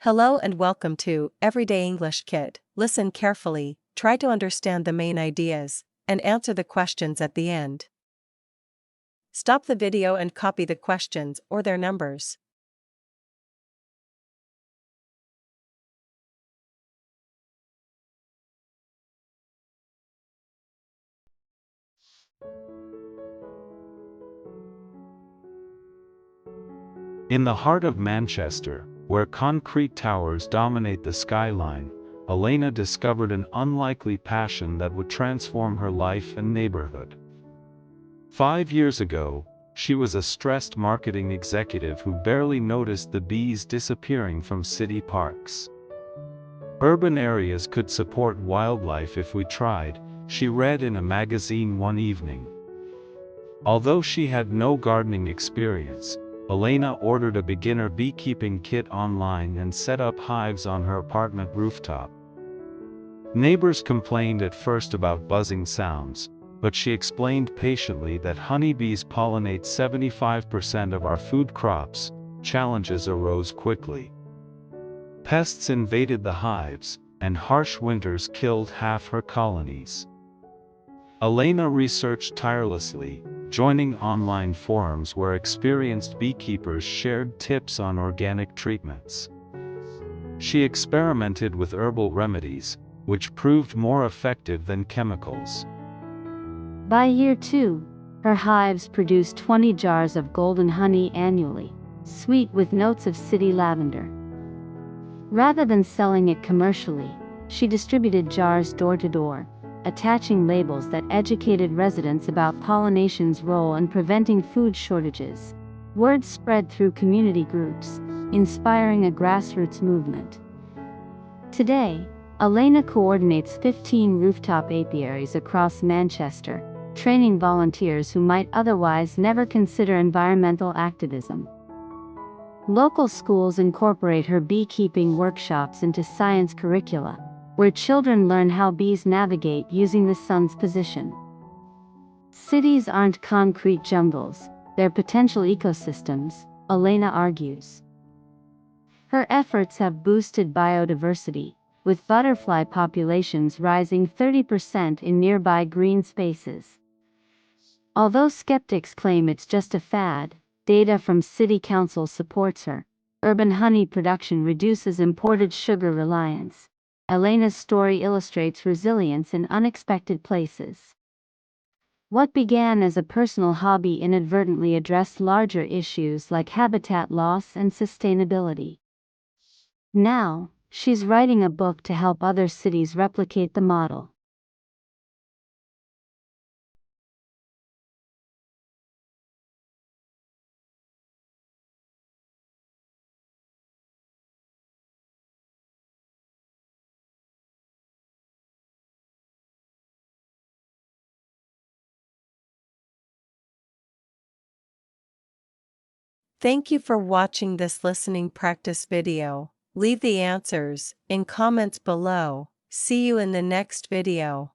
Hello and welcome to Everyday English Kit. Listen carefully, try to understand the main ideas, and answer the questions at the end. Stop the video and copy the questions or their numbers. In the heart of Manchester, where concrete towers dominate the skyline, Elena discovered an unlikely passion that would transform her life and neighborhood. 5 years ago, she was a stressed marketing executive who barely noticed the bees disappearing from city parks. Urban areas could support wildlife if we tried, she read in a magazine one evening. Although she had no gardening experience, Elena ordered a beginner beekeeping kit online and set up hives on her apartment rooftop. Neighbors complained at first about buzzing sounds, but she explained patiently that honeybees pollinate 75% of our food crops. Challenges arose quickly. Pests invaded the hives, and harsh winters killed half her colonies. Elena researched tirelessly, joining online forums where experienced beekeepers shared tips on organic treatments. She experimented with herbal remedies, which proved more effective than chemicals. By year 2, her hives produced 20 jars of golden honey annually, sweet with notes of city lavender. Rather than selling it commercially, she distributed jars door to door, attaching labels that educated residents about pollination's role in preventing food shortages. Word spread through community groups, inspiring a grassroots movement. Today, Elena coordinates 15 rooftop apiaries across Manchester, training volunteers who might otherwise never consider environmental activism. Local schools incorporate her beekeeping workshops into science curricula, where children learn how bees navigate using the sun's position. Cities aren't concrete jungles, they're potential ecosystems, Elena argues. Her efforts have boosted biodiversity, with butterfly populations rising 30% in nearby green spaces. Although skeptics claim it's just a fad, data from city councils supports her. Urban honey production reduces imported sugar reliance. Elena's story illustrates resilience in unexpected places. What began as a personal hobby inadvertently addressed larger issues like habitat loss and sustainability. Now, she's writing a book to help other cities replicate the model. Thank you for watching this listening practice video. Leave the answers in comments below. See you in the next video.